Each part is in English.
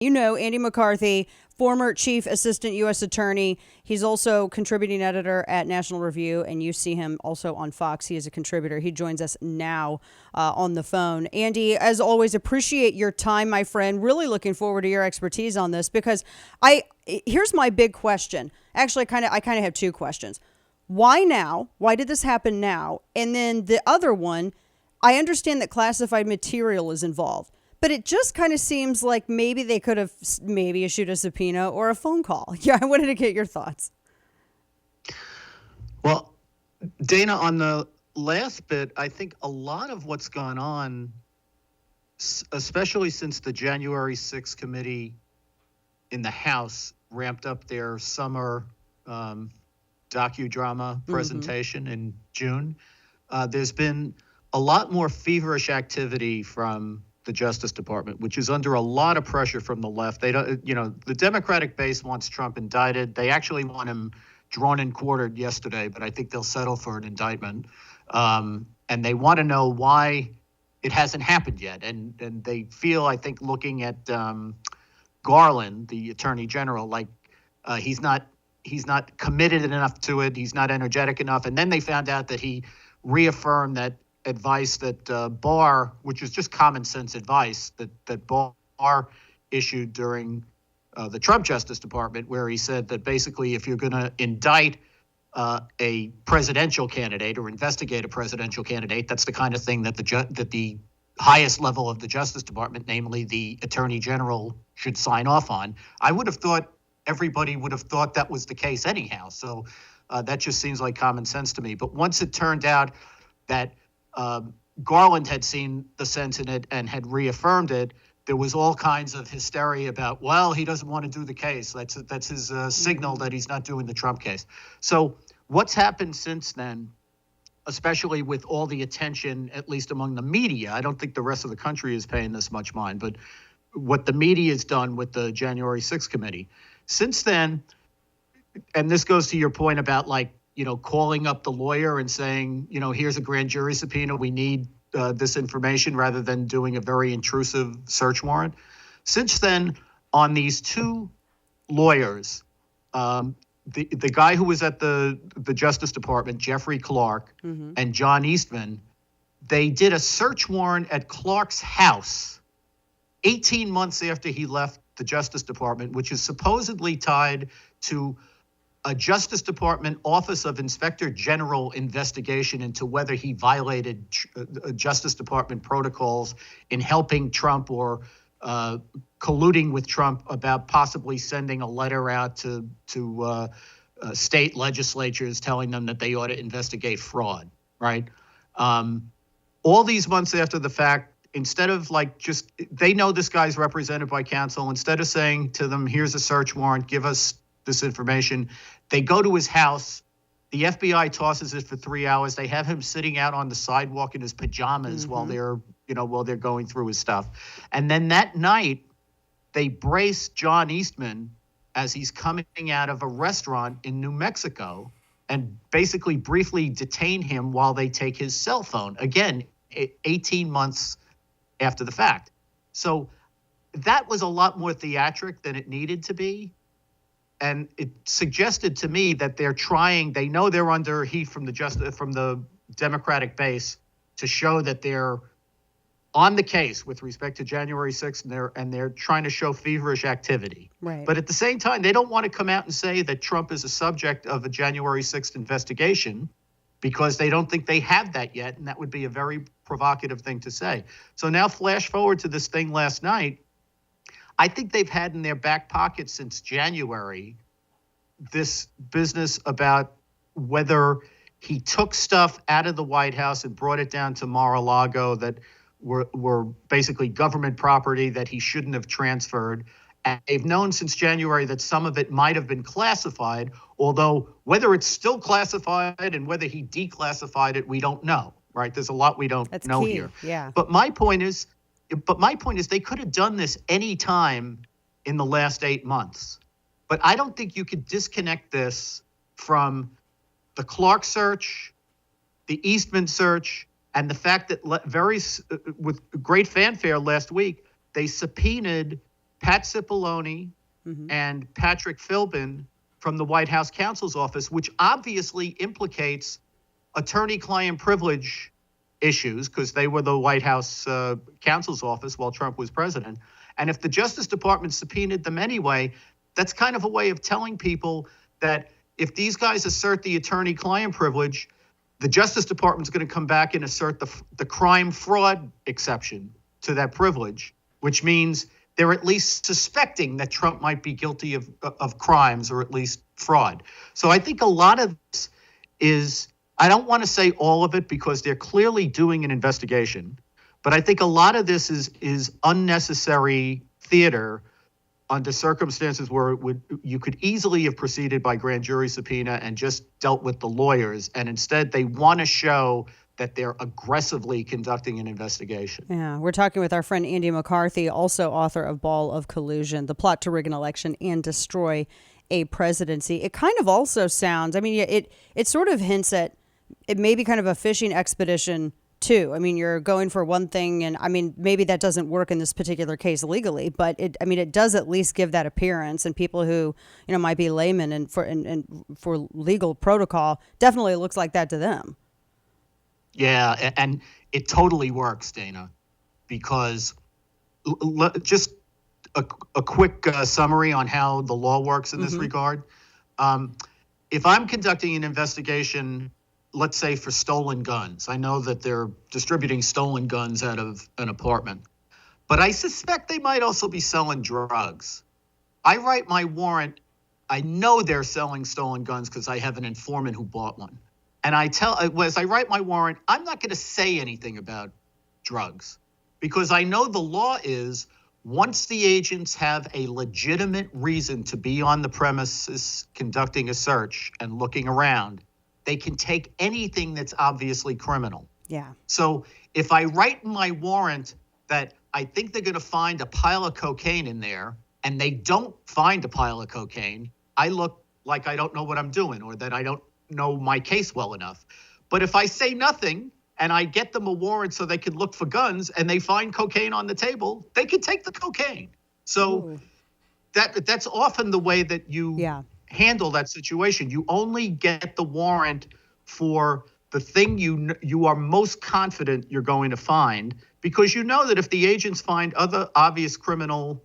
You know, Andy McCarthy, former Chief Assistant U.S. Attorney. He's also contributing editor at National Review, and you see him also on Fox. He is a contributor. He joins us now on the phone. Andy, as always, appreciate your time, my friend. Really looking forward to your expertise on this because here's my big question. Actually, I kind of have two questions. Why now? Why did this happen now? And then the other one, I understand that classified material is involved. But it just kind of seems like maybe they could have maybe issued a subpoena or a phone call. Yeah, I wanted to get your thoughts. Well, Dana, on the last bit, I think a lot of what's gone on, especially since the January 6th committee in the House ramped up their summer docudrama presentation in June, there's been a lot more feverish activity from the Justice Department, which is under a lot of pressure from the left. They don't, the Democratic base wants Trump indicted. They actually want him drawn and quartered yesterday, but I think they'll settle for an indictment. And they want to know why it hasn't happened yet. And they feel, I think, looking at Garland, the Attorney General, like he's not committed enough to it. He's not energetic enough. And then they found out that he reaffirmed that advice that Barr, which is just common sense advice that Barr issued during the Trump Justice Department, where he said that basically if you're going to indict a presidential candidate or investigate a presidential candidate, that's the kind of thing that the highest level of the Justice Department, namely the Attorney General, should sign off on. I would have thought everybody would have thought that was the case anyhow. So that just seems like common sense to me. But once it turned out that Garland had seen the sense in it and had reaffirmed it, there was all kinds of hysteria about, well, he doesn't want to do the case. That's his signal that he's not doing the Trump case. So what's happened since then, especially with all the attention, at least among the media, I don't think the rest of the country is paying this much mind, but what the media has done with the January 6th committee. Since then, and this goes to your point about calling up the lawyer and saying, here's a grand jury subpoena, we need this information, rather than doing a very intrusive search warrant. Since then, on these two lawyers, the guy who was at the Justice Department, Jeffrey Clark, and John Eastman, they did a search warrant at Clark's house 18 months after he left the Justice Department, which is supposedly tied to a Justice Department Office of Inspector General investigation into whether he violated Justice Department protocols in helping Trump or colluding with Trump about possibly sending a letter out to state legislatures telling them that they ought to investigate fraud, right? All these months after the fact, instead of they know this guy's represented by counsel, instead of saying to them, here's a search warrant, give us this information, they go to his house. The FBI tosses it for 3 hours. They have him sitting out on the sidewalk in his pajamas while they're going through his stuff. And then that night, they brace John Eastman as he's coming out of a restaurant in New Mexico and basically briefly detain him while they take his cell phone. Again, 18 months after the fact. So that was a lot more theatric than it needed to be. And it suggested to me that they know they're under heat from the Democratic base to show that they're on the case with respect to January 6th, and they're trying to show feverish activity. Right. But at the same time, they don't want to come out and say that Trump is a subject of a January 6th investigation because they don't think they have that yet, and that would be a very provocative thing to say. So now flash forward to this thing last night. I think they've had in their back pocket since January this business about whether he took stuff out of the White House and brought it down to Mar-a-Lago that were basically government property that he shouldn't have transferred. And they've known since January that some of it might have been classified, although whether it's still classified and whether he declassified it, we don't know, right? There's a lot we don't know key. Here. Yeah. But my point is they could have done this any time in the last 8 months. But I don't think you could disconnect this from the Clark search, the Eastman search, and the fact that with great fanfare last week, they subpoenaed Pat Cipollone and Patrick Philbin from the White House counsel's office, which obviously implicates attorney-client privilege issues because they were the White House counsel's office while Trump was president. And if the Justice Department subpoenaed them anyway, that's kind of a way of telling people that if these guys assert the attorney-client privilege, the Justice Department's going to come back and assert the crime-fraud exception to that privilege, which means they're at least suspecting that Trump might be guilty of crimes or at least fraud. So I think a lot of this is, I don't want to say all of it because they're clearly doing an investigation, but I think a lot of this is unnecessary theater under circumstances where you could easily have proceeded by grand jury subpoena and just dealt with the lawyers. And instead, they want to show that they're aggressively conducting an investigation. Yeah, we're talking with our friend Andy McCarthy, also author of Ball of Collusion, The Plot to Rig an Election and Destroy a Presidency. It kind of also sounds, I mean, it sort of hints at it may be kind of a fishing expedition too. I mean, you're going for one thing, and I mean, maybe that doesn't work in this particular case legally, but it does at least give that appearance. And people who, might be laymen and for legal protocol, definitely looks like that to them. Yeah, and it totally works, Dana, because just a quick summary on how the law works in this regard. If I'm conducting an investigation, let's say for stolen guns, I know that they're distributing stolen guns out of an apartment, but I suspect they might also be selling drugs. I write my warrant. I know they're selling stolen guns because I have an informant who bought one. And as I write my warrant, I'm not going to say anything about drugs because I know the law is once the agents have a legitimate reason to be on the premises conducting a search and looking around, they can take anything that's obviously criminal. Yeah. So if I write in my warrant that I think they're going to find a pile of cocaine in there and they don't find a pile of cocaine, I look like I don't know what I'm doing or that I don't know my case well enough. But if I say nothing and I get them a warrant so they can look for guns and they find cocaine on the table, they can take the cocaine. So that's often the way that you handle that situation. You only get the warrant for the thing you are most confident you're going to find because you know that if the agents find other obvious criminal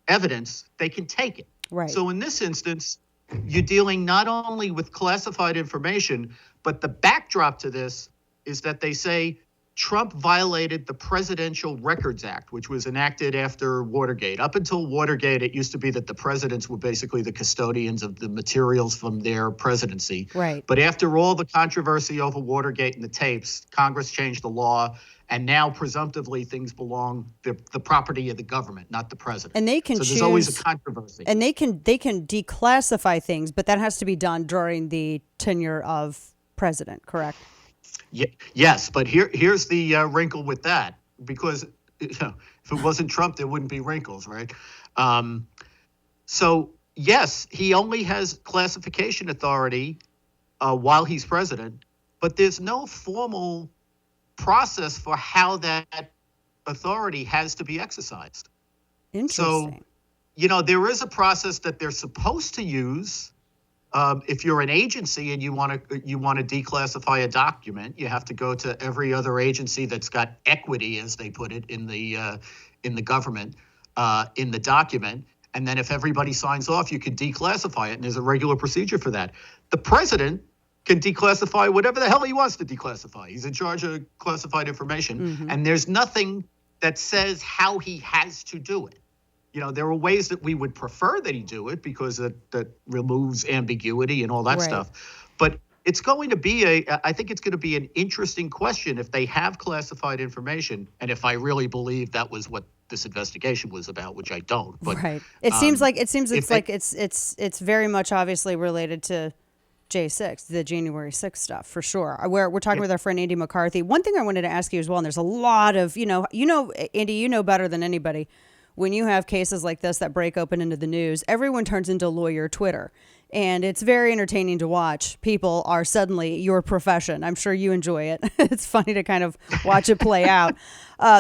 evidence, they can take it. Right. So in this instance, you're dealing not only with classified information, but the backdrop to this is that they say Trump violated the Presidential Records Act, which was enacted after Watergate. Up until Watergate, it used to be that the presidents were basically the custodians of the materials from their presidency. Right. But after all the controversy over Watergate and the tapes, Congress changed the law, and now presumptively things belong the property of the government, not the president. And they can there's always a controversy. And they can declassify things, but that has to be done during the tenure of president, correct? Yes, but here's the wrinkle with that, because if it wasn't Trump, there wouldn't be wrinkles, right? So yes, he only has classification authority while he's president, but there's no formal process for how that authority has to be exercised. Interesting. So, there is a process that they're supposed to use. If you're an agency and you want to declassify a document, you have to go to every other agency that's got equity, as they put it, in the government, in the document. And then if everybody signs off, you can declassify it. And there's a regular procedure for that. The president can declassify whatever the hell he wants to declassify. He's in charge of classified information. And there's nothing that says how he has to do it. There are ways that we would prefer that he do it because that removes ambiguity and all that stuff. But it's going to be I think it's going to be an interesting question if they have classified information, and if I really believe that was what this investigation was about, which I don't. But right. It seems it's very much obviously related to J6, the January 6th stuff, for sure. We're talking with our friend Andy McCarthy. One thing I wanted to ask you as well, and there's a lot of, Andy, better than anybody, when you have cases like this that break open into the news, everyone turns into lawyer Twitter. And it's very entertaining to watch. People are suddenly your profession. I'm sure you enjoy it. It's funny to kind of watch it play out.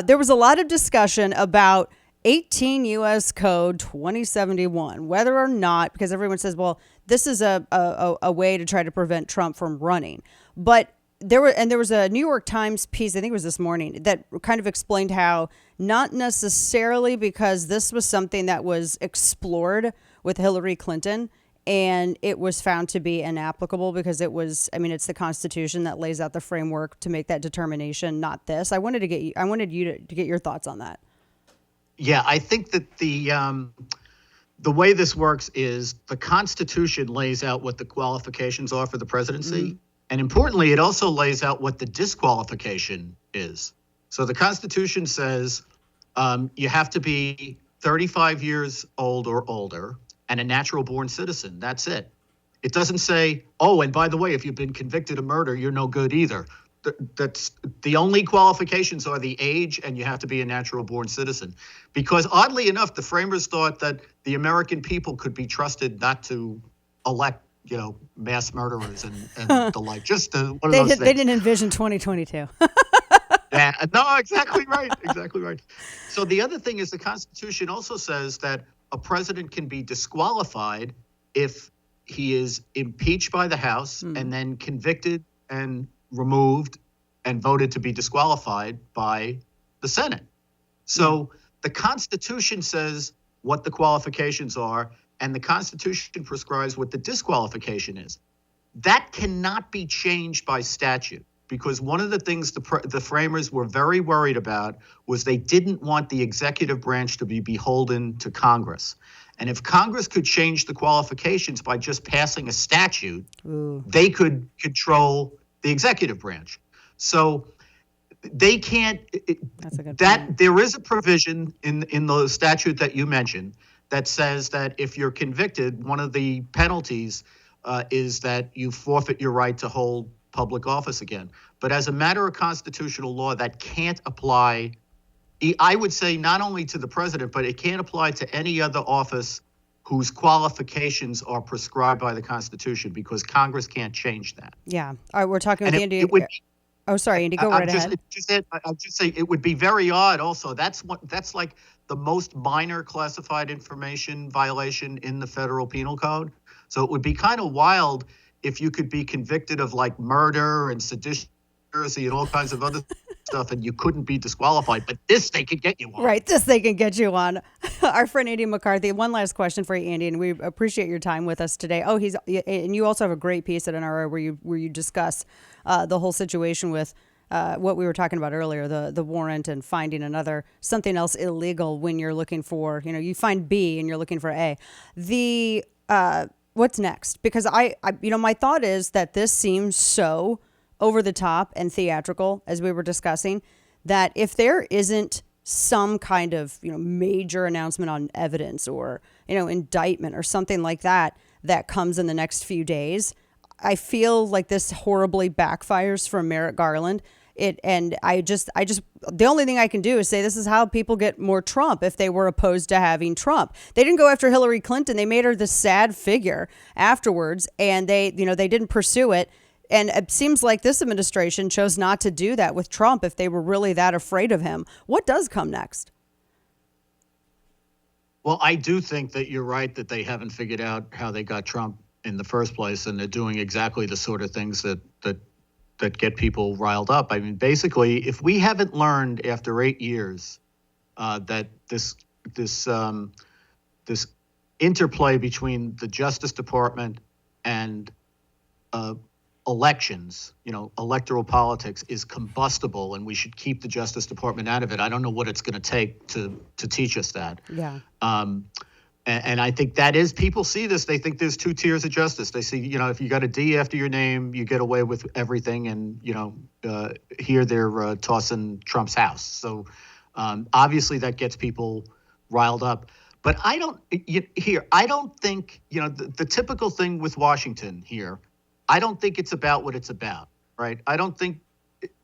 There was a lot of discussion about 18 U.S. Code 2071, whether or not, because everyone says, well, this is a way to try to prevent Trump from running. But there was a New York Times piece, I think it was this morning, that kind of explained how not necessarily because this was something that was explored with Hillary Clinton and it was found to be inapplicable because it's the Constitution that lays out the framework to make that determination, not this. I wanted you to get your thoughts on that. Yeah, I think that the way this works is the Constitution lays out what the qualifications are for the presidency. Mm-hmm. And importantly, it also lays out what the disqualification is. So the Constitution says you have to be 35 years old or older and a natural born citizen. That's it. It doesn't say, oh, and by the way, if you've been convicted of murder, you're no good either. That's the only qualifications are the age and you have to be a natural born citizen. Because oddly enough, the framers thought that the American people could be trusted not to elect, mass murderers and the like. Just one of those things. They didn't envision 2022. Yeah, no, exactly right. Exactly right. So the other thing is the Constitution also says that a president can be disqualified if he is impeached by the House and then convicted and removed and voted to be disqualified by the Senate. So the Constitution says what the qualifications are, and the Constitution prescribes what the disqualification is. That cannot be changed by statute, because one of the things the framers were very worried about was they didn't want the executive branch to be beholden to Congress. And if Congress could change the qualifications by just passing a statute, they could control the executive branch. So they can't. That's a good point. There is a provision in the statute that you mentioned that says that if you're convicted, one of the penalties is that you forfeit your right to hold public office again. But as a matter of constitutional law, that can't apply. I would say not only to the president, but it can't apply to any other office whose qualifications are prescribed by the Constitution, because Congress can't change that. Yeah. All right, we're talking with Andy. Oh, sorry, Andy, go right ahead. I'll just say it would be very odd also. That's like the most minor classified information violation in the federal penal code. So it would be kind of wild if you could be convicted of like murder and sedition and all kinds of other stuff and you couldn't be disqualified, but this they could get you on. Right, this they can get you on. Our friend Andy McCarthy, one last question for you, Andy, and we appreciate your time with us today. Oh, and you also have a great piece at NR where you discuss the whole situation with what we were talking about earlier, the warrant and finding something else illegal when you're looking for, you find B and you're looking for A. What's next? Because I my thought is that this seems so over the top and theatrical, as we were discussing, that if there isn't some kind of, major announcement on evidence or, indictment or something like that comes in the next few days, I feel like this horribly backfires for Merrick Garland. The only thing I can do is say this is how people get more Trump if they were opposed to having Trump. They didn't go after Hillary Clinton. They made her the sad figure afterwards, and they didn't pursue it. And it seems like this administration chose not to do that with Trump if they were really that afraid of him. What does come next? Well, I do think that you're right that they haven't figured out how they got Trump in the first place, and they're doing exactly the sort of things that get people riled up. I mean, basically, if we haven't learned after 8 years that this interplay between the Justice Department and elections, electoral politics is combustible, and we should keep the Justice Department out of it. I don't know what it's going to take to teach us that. Yeah. And I think that is, people see this, they think there's two tiers of justice. They see, if you got a D after your name, you get away with everything. And, here they're tossing Trump's house. So obviously that gets people riled up. But I don't think, the typical thing with Washington here, I don't think it's about what it's about, right? I don't think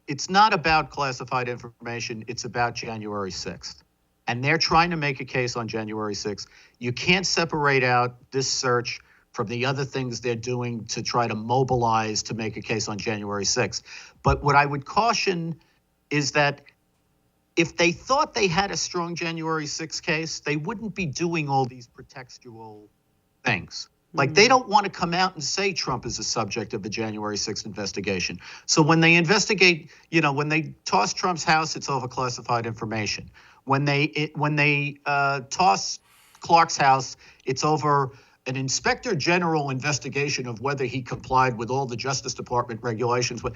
it's not about classified information. It's about January 6th. And they're trying to make a case on January 6th. You can't separate out this search from the other things they're doing to try to mobilize to make a case on January 6th. But what I would caution is that if they thought they had a strong January 6th case, they wouldn't be doing all these pretextual things. Like, they don't want to come out and say Trump is the subject of the January 6th investigation. So when they investigate, when they toss Trump's house, it's over classified information. When they toss Clark's house, it's over an inspector general investigation of whether he complied with all the Justice Department regulations. But,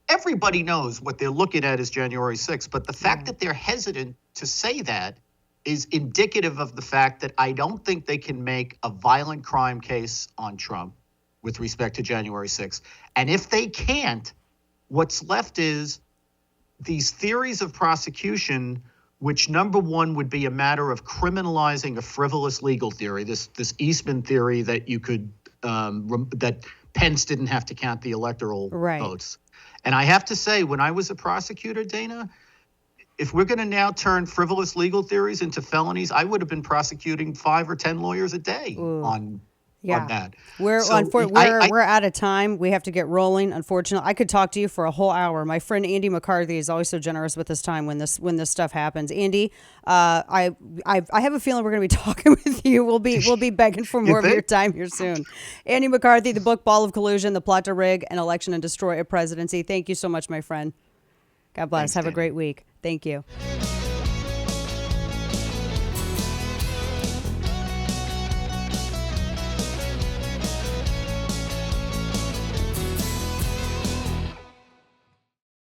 everybody knows what they're looking at is January 6th. But the fact that they're hesitant to say that is indicative of the fact that I don't think they can make a violent crime case on Trump with respect to January 6th. And if they can't, what's left is these theories of prosecution, which number one would be a matter of criminalizing a frivolous legal theory, this Eastman theory that you could that Pence didn't have to count the electoral votes. And I have to say, when I was a prosecutor, Dana, if we're going to now turn frivolous legal theories into felonies, I would have been prosecuting 5 or 10 lawyers a day on that. We're out of time. We have to get rolling. Unfortunately, I could talk to you for a whole hour. My friend Andy McCarthy is always so generous with his time when this stuff happens. Andy, I have a feeling we're going to be talking with you. We'll be begging for more of your time here soon. Andy McCarthy, the book Ball of Collusion: The Plot to Rig an Election and Destroy a Presidency. Thank you so much, my friend. God bless. Thanks, have Dana. a great week. Thank you.